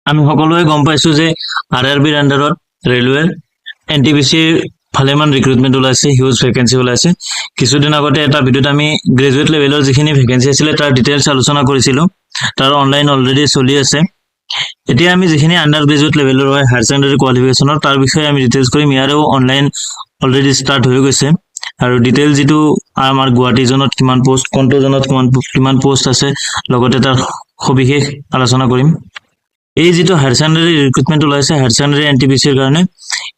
আমি সকলোৱে গম পাইছো যে আৰআৰবিৰ আণ্ডাৰত ৰেলৱেৰ এনটিপিচিৰ ভালেমান ৰিক্ৰুটমেণ্ট ওলাইছে, হিউজ ভেকেঞ্চি ওলাইছে। কিছুদিন আগতে এটা ভিডিঅ'ত আমি গ্ৰেজুৱেট লেভেলৰ যিখিনি ভেকেঞ্চি আছিলে তাৰ ডিটেইলছ আলোচনা কৰিছিলোঁ। তাৰ অনলাইন অলৰেডি চলি আছে। এতিয়া আমি যিখিনি আণ্ডাৰ গ্ৰেজুৱেট লেভেলৰ হয় হায়াৰ ছেকেণ্ডাৰী কোৱালিফিকেশ্যনৰ তাৰ বিষয়ে আমি ডিটেইলছ কৰিম। ইয়াৰেও অনলাইন অলৰেডি ষ্টাৰ্ট হৈ গৈছে আৰু ডিটেইল যিটো আমাৰ গুৱাহাটী জোনত কিমান পোষ্ট, কোনটো জোনত কিমান পোষ্ট আছে, লগতে তাৰ সবিশেষ আলোচনা কৰিম। এই যিটো হায়াৰ ছেকেণ্ডাৰী ৰিক্ৰুটমেণ্ট ওলাইছে হায়াৰ ছেকেণ্ডাৰী এনটিপিচিৰ কাৰণে,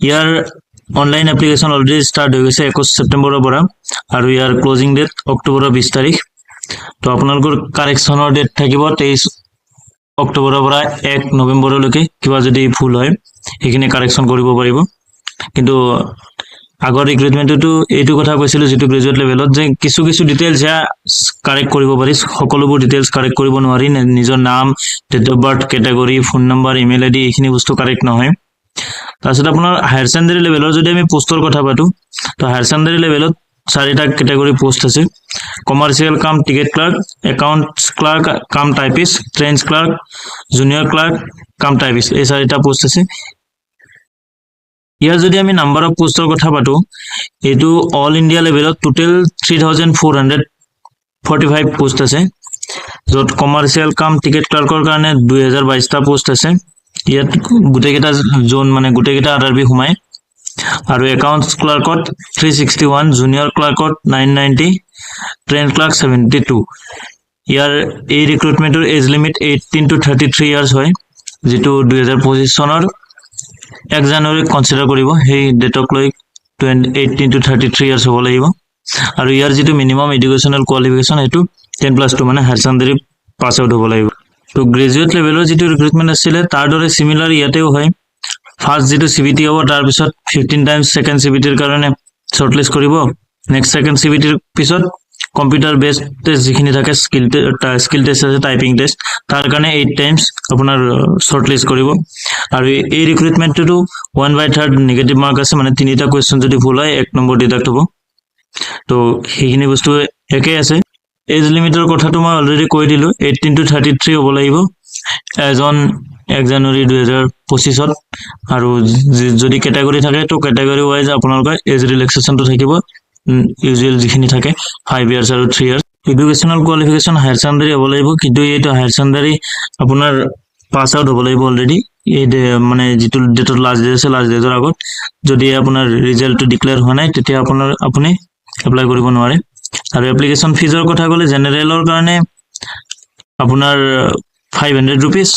ইয়াৰ অনলাইন এপ্লিকেশ্যন অলৰেডি ষ্টাৰ্ট হৈ গৈছে 21 ছেপ্টেম্বৰৰ পৰা আৰু ইয়াৰ ক্লজিং ডেট অক্টোবৰৰ 20 তাৰিখ। তো আপোনালোকৰ কাৰেকশ্যনৰ ডেট থাকিব 23 অক্টোবৰৰ পৰা 1 নৱেম্বৰলৈকে। কিবা যদি ভুল হয় সেইখিনি কাৰেকশ্যন কৰিব পাৰিব। কিন্তু আগৰ ৰিক্ৰুটমেণ্টতো এইটো কথা কৈছিলোঁ যিটো গ্ৰেজুৱেট লেভেলত, যে কিছু ডিটেইলছ কাৰেক্ট কৰিব পাৰি, সকলোবোৰ ডিটেইলছ কাৰেক্ট কৰিব নোৱাৰি। নিজৰ নাম, date of birth, category, phone number, email ID এইখিনি বস্তু কাৰেক্ট নহয়। তাৰপিছত আপোনাৰ হায়াৰ ছেকেণ্ডাৰী লেভেলৰ যদি আমি পোষ্টৰ কথা পাতোঁ, তো হায়াৰ ছেকেণ্ডাৰী লেভেলত 4টা কেটেগৰী পোষ্ট আছে। Commercial cum ticket clerk, accounts clerk cum typist, trains clerk, junior clerk cum typist, এই 4টা পোষ্ট আছে। ইয়াৰ যদি আমি নাম্বাৰ অফ পোষ্টৰ কথা পাতোঁ, এইটো অল ইণ্ডিয়া লেভেলত টোটেল 3445 পোষ্ট আছে, য'ত কমাৰ্চিয়েল কাম টিকেট ক্লাৰ্কৰ কাৰণে 2022টা পোষ্ট আছে। ইয়াত গোটেইকেইটা জোন মানে গোটেইকেইটা আৰআৰবি সোমায়। আৰু একাউণ্টছ ক্লাৰ্কত 361, জুনিয়ৰ ক্লাৰ্কত 990, ট্ৰেইন ক্লাৰ্ক 72। ইয়াৰ এই ৰিক্ৰুটমেণ্টৰ এজ লিমিট 18 to 33 ইয়াৰ্ছ হয়, যিটো 2025 চনৰ 1 জানুৱাৰীত কনচিডাৰ কৰিব। সেই ডেটক লৈ 18 to 33 ইয়াৰ্ছ হ'ব লাগিব। আৰু ইয়াৰ যিটো মিনিমাম এডুকেশ্যনেল কোৱালিফিকেশ্যন সেইটো 10+2 মানে হায়াৰ ছেকেণ্ডাৰী পাছ আউট হ'ব লাগিব। তো গ্ৰেজুৱেট লেভেলৰ যিটো ৰিক্ৰুটমেণ্ট আছিলে তাৰ দৰে চিমিলাৰ ইয়াতেও হয়। ফাৰ্ষ্ট যিটো CBT হ'ব, তাৰপিছত 15 টাইমছ ছেকেণ্ড CBTৰ কাৰণে শ্বৰ্টলিষ্ট কৰিব। নেক্সট ছেকেণ্ড CBTৰ পিছত কম্পিউটাৰ বেছড টেষ্ট যিখিনি থাকে, স্কিল টেষ্ট আছে, টাইপিং টেষ্ট, তাৰ কাৰণে 8 টাইমছ আপোনাৰ শ্বৰ্টলিষ্ট কৰিব। আৰু এই ৰিক্ৰুটমেণ্টটোতো 1/3 নিগেটিভ মাৰ্ক আছে, মানে 3টা কুৱেশ্যন যদি ভুল হয় 1 নম্বৰ ডিডাক্ট হ'ব। তো সেইখিনি বস্তু একেই আছে। এজ লিমিটৰ কথাটো মই অলৰেডি কৈ দিলোঁ, 18 to 33 হ'ব লাগিব এজন 1 জানুৱাৰী 2025ত। আৰু যদি কেটেগৰী থাকে তো কেটেগৰী ৱাইজ আপোনালোকৰ এজ ৰিলেক্সেশ্যনটো থাকিব, ইউজুৱেল যিখিনি থাকে 5 ইয়াৰ্ছ আৰু 3 years. Educational qualification higher secondary হ'ব লাগিব, কিন্তু এইটো হায়াৰ ছেকেণ্ডাৰী আপোনাৰ পাছ আউট হ'ব লাগিব অলৰেডি। এই মানে যিটো ডেটত লাষ্ট ডেট আছে, লাষ্ট ডেটৰ আগত যদি আপোনাৰ ৰিজাল্টটো ডিক্লেয়াৰ হোৱা নাই তেতিয়া আপুনি এপ্লাই কৰিব নোৱাৰে। আৰু এপ্লিকেশ্যন ফিজৰ কথা ক'লে জেনেৰেলৰ কাৰণে আপোনাৰ 500 ৰুপিজ,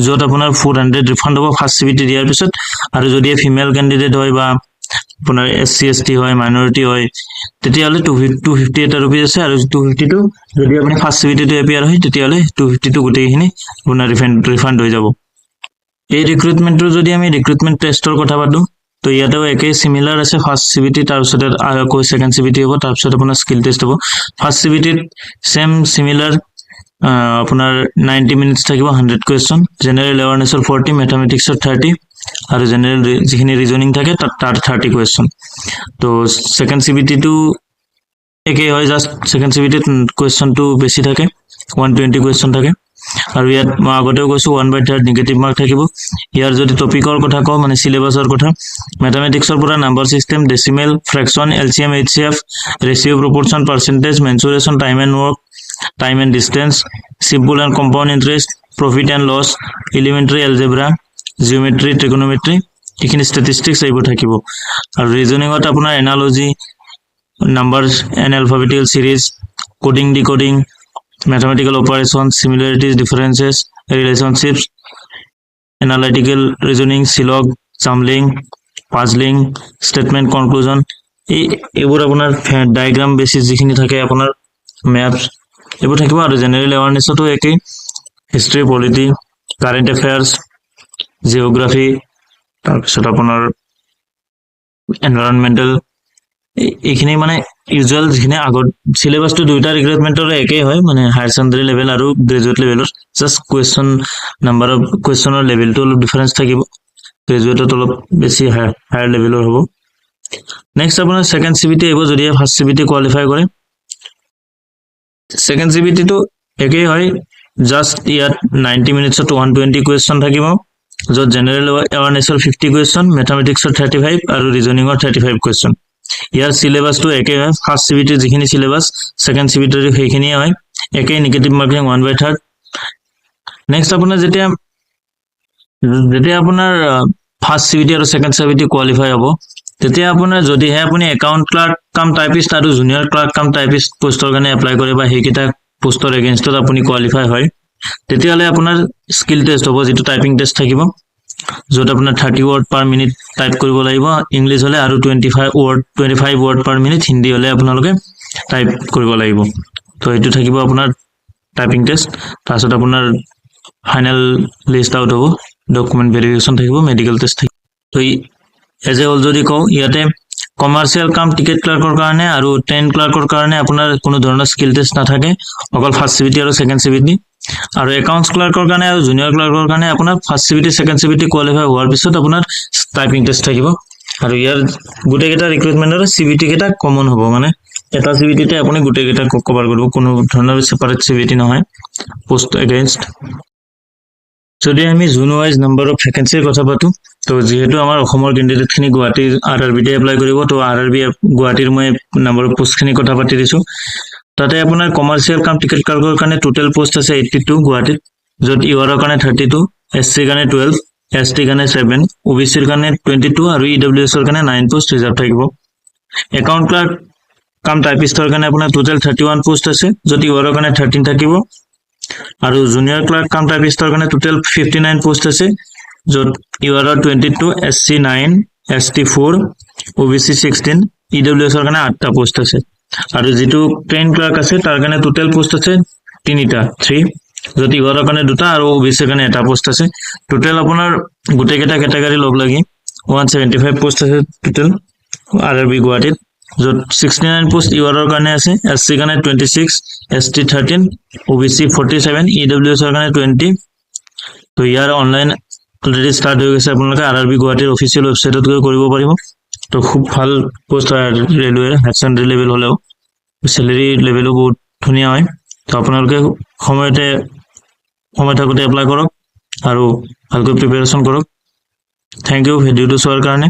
য'ত আপোনাৰ 400 ৰিফাণ্ড হ'ব ফাৰ্ষ্ট CBT দিয়াৰ পিছত। আৰু যদি ফিমেল কেণ্ডিডেট হয় বা আপোনাৰ SC ST হয়, মাইনৰিটি হয়, তেতিয়াহ'লে 250 এটা ৰুপিজ আছে। আৰু 250টো যদি আপুনি ফাৰ্ষ্ট CBTটো এপিয়াৰ হয় তেতিয়াহ'লে 250টো গোটেইখিনি আপোনাৰ ৰিফাণ্ড হৈ যাব। এই ৰিক্ৰুটমেণ্টৰ যদি আমি ৰিক্ৰুটমেণ্ট টেষ্টৰ কথা পাতোঁ, তো ইয়াতেও একেই চিমিলাৰ আছে। ফাৰ্ষ্ট CBT, তাৰপিছতে আকৌ ছেকেণ্ড CBT হ'ব, তাৰপিছত আপোনাৰ স্কিল টেষ্ট হ'ব। ফাৰ্ষ্ট CBTত ছেম চিমিলাৰ আপোনাৰ 90 মিনিটছ থাকিব, 100 কুৱেশ্যন, জেনেৰেল এৱাৰনেছৰ 40, মেথামেটিক্সৰ 30, আৰু জেনেৰেল যিখিনি ৰিজনিং থাকে তাত 30 কুৱেশ্যন। তো ছেকেণ্ড CBTটো একেই হয়, জাষ্ট ছেকেণ্ড CBTত কুৱেশ্যনটো বেছি থাকে, 120 কুৱেশ্যন থাকে। আৰু ইয়াত মই আগতেও কৈছোঁ 1/3 নিগেটিভ মাৰ্ক থাকিব। ইয়াৰ যদি টপিকৰ কথা কওঁ, মানে চিলেবাছৰ কথা, মেথামেটিক্সৰ পৰা number system, decimal, fraction, LCM, HCF, ratio', proportion, percentage, mensuration, time and work, time and distance, simple and compound interest, profit and loss, elementary algebra, geometry, trigonometry, এইখিনি ষ্টেটিষ্টিক্স এইবোৰ থাকিব। আৰু ৰিজনিঙত আপোনাৰ analogy, number and alphabetical series, coding decoding, mathematical operations, similarities, differences, relationships, analytical reasoning, silog, sampling, puzzling, statement conclusion, এইবোৰ আপোনাৰ diagram basis যিখিনি থাকে, আপোনাৰ মেপছ এইবোৰ থাকিব। আৰু জেনেৰেল এৱাৰনেছতো একেই, history, polity, current affairs, geography, তাৰপিছত আপোনাৰ এনভাইৰনমেণ্টেল, এইখিনি মানে ইউজুৱেল যিখিনি আগত চিলেবাছটো দুয়োটা ৰিক্ৰুটমেণ্টৰে একেই হয়, মানে হায়াৰ ছেকেণ্ডাৰী লেভেল আৰু গ্ৰেজুৱেট লেভেলত। জাষ্ট কুৱেশ্যন নাম্বাৰ অফ কুৱেশ্যনৰ লেভেলটো অলপ ডিফাৰেঞ্চ থাকিব, গ্ৰেজুৱেটত অলপ বেছি হায়াৰ লেভেলৰ হ'ব। নেক্সট আপোনাৰ ছেকেণ্ড CBT আহিব, যদিহে ফাৰ্ষ্ট CBT কোৱালিফাই কৰে। ছেকেণ্ড CBTটো একেই হয়, জাষ্ট ইয়াত 90 মিনিটছত 120 কুৱেশ্যন থাকিব, য'ত জেনেৰেল এৱাৰনেছৰ 50 কুৱেশ্যন, মেথামেটিক্সৰ 35 আৰু ৰিজনিঙৰ 35 কুৱেশ্যন। ইয়াৰ চিলেবাছটো একে হয়, ফাৰ্ষ্ট চিবিটিৰ যিখিনি চিলেবাছ ছেকেণ্ড চিবিটিৰ সেইখিনিয়ে হয়, একেই নিগেটিভ মাৰ্কিং 1/3। নেক্সট আপোনাৰ যেতিয়া আপোনাৰ ফাৰ্ষ্ট চিবিটি আৰু ছেকেণ্ড চিবিটি কোৱালিফাই হ'ব, তেতিয়া আপোনাৰ যদিহে আপুনি একাউণ্ট ক্লাৰ্ক কাম টাইপিষ্ট আৰু জুনিয়ৰ ক্লাৰ্ক কাম টাইপিষ্ট পোষ্টৰ কাৰণে এপ্লাই কৰে বা সেইকেইটা পোষ্টৰ এগেইনষ্টত আপুনি কোৱালিফাই হয়, তেতিয়াহ'লে আপোনাৰ স্কিল টেষ্ট হ'ব, যিটো টাইপিং টেষ্ট থাকিব, য'ত আপোনাৰ 30 ৱৰ্ড পাৰ মিনিট টাইপ কৰিব লাগিব ইংলিছ হ'লে, আৰু 25 ৱৰ্ড পাৰ মিনিট হিন্দী হ'লে আপোনালোকে টাইপ কৰিব লাগিব। তো এইটো থাকিব আপোনাৰ টাইপিং টেষ্ট। তাৰপিছত আপোনাৰ ফাইনেল লিষ্ট আউট হ'ব, ডকুমেণ্ট ভেৰিফিকেশ্যন থাকিব, মেডিকেল টেষ্ট থাকিব। তো এজ এ অলৰেডি কওঁ, ইয়াতে কমাৰ্চিয়েল কাম টিকেট ক্লাৰ্কৰ কাৰণে আৰু ট্ৰেইন ক্লাৰ্কৰ কাৰণে আপোনাৰ কোনো ধৰণৰ স্কিল টেষ্ট নাথাকে, অকল ফাৰ্ষ্ট চিবিটি আৰু ছেকেণ্ড চিবিটি। আৰু একাউণ্টছ ক্লাৰ্কৰ কাৰণে আৰু জুনিয়ৰ ক্লাৰ্কৰ কাৰণে আপোনাৰ first CBT second CBT qualify হোৱাৰ পিছত আপোনাৰ টাইপিং টেষ্ট থাকিব। আৰু ইয়াৰ গোটেইকেইটা ৰিক্ৰুইটমেণ্টৰ চিবিটি কেইটা কমন হ'ব, মানে এটা চিবিটিতে আপুনি গোটেইকেইটা কভাৰ কৰিব, কোনো ধৰণৰ ছেপাৰেট চিবিটি নহয় পোষ্ট এগেইনষ্ট। যদি আমি জোন ৱাইজ নাম্বাৰ অফ ভেকেঞ্চিৰ কথা পাতোঁ, তো যিহেতু আমাৰ অসমৰ কেণ্ডিডেটখিনি গুৱাহাটীৰ RRBতে এপ্লাই কৰিব, তো RRB গুৱাহাটীৰ মই নাম্বাৰ অফ পোষ্টখিনিৰ কথা পাতি দিছোঁ। তাতে আপোনাৰ কমাৰ্চিয়েল কাম টিকেট ক্লাৰ্কৰ কাৰণে টোটেল পোষ্ট আছে 82 গুৱাহাটীত, য'ত ইউআৰৰ কাৰণে 32, SCৰ কাৰণে 12, STৰ কাৰণে 7, OBCৰ কাৰণে 22 আৰু EWSৰ কাৰণে 9 পোষ্ট ৰিজাৰ্ভ থাকিব। একাউণ্ট ক্লাৰ্ক কাম টাইপিষ্টৰ কাৰণে আপোনাৰ টোটেল 31 পোষ্ট আছে, য'ত ইউআৰৰ কাৰণে 13 থাকিব, আৰু জুনিয়ৰ ক্লাৰ্ক কাম টাইপিষ্টৰ কাৰণে টোটেল 59 পোষ্ট আছে, য'ত ইউআৰৰ 22, SC 9, ST 4, OBC 16, EWSৰ কাৰণে 8টা পোষ্ট আছে। আৰু যিটো ট্ৰেইন ক্লাৰ্ক আছে তাৰ কাৰণে টোটেল পোষ্ট আছে 3, য'ত ইউআৰৰ কাৰণে 2টা আৰু OBCৰ কাৰণে 1টা পোষ্ট আছে। টোটেল আপোনাৰ গোটেইকেইটা কেটেগৰী লগ লাগি 175 পোষ্ট আছে টোটেল RRB গুৱাহাটীত, য'ত 69 পোষ্ট ইউআৰৰ কাৰণে আছে, SCৰ কাৰণে 26, ST 13, OBC 47, EWSৰ কাৰণে 20। তো ইয়াৰ অনলাইন অলৰেডি ষ্টাৰ্ট হৈ গৈছে, আপোনালোকে RRB গুৱাহাটীৰ অফিচিয়েল ৱেবছাইটত গৈ কৰিব পাৰিব। তো খুব ভাল পোষ্ট হয় ৰেলৱেৰ, হায়াৰ ছেকেণ্ডেৰী লেভেল হ'লেও চেলেৰী লেভেলো বহুত ধুনীয়া হয়। তো আপোনালোকে সময় থাকোঁতে এপ্লাই কৰক আৰু ভালকৈ প্ৰিপেৰেশ্যন কৰক। থেংক ইউ ভিডিঅ'টো চোৱাৰ কাৰণে।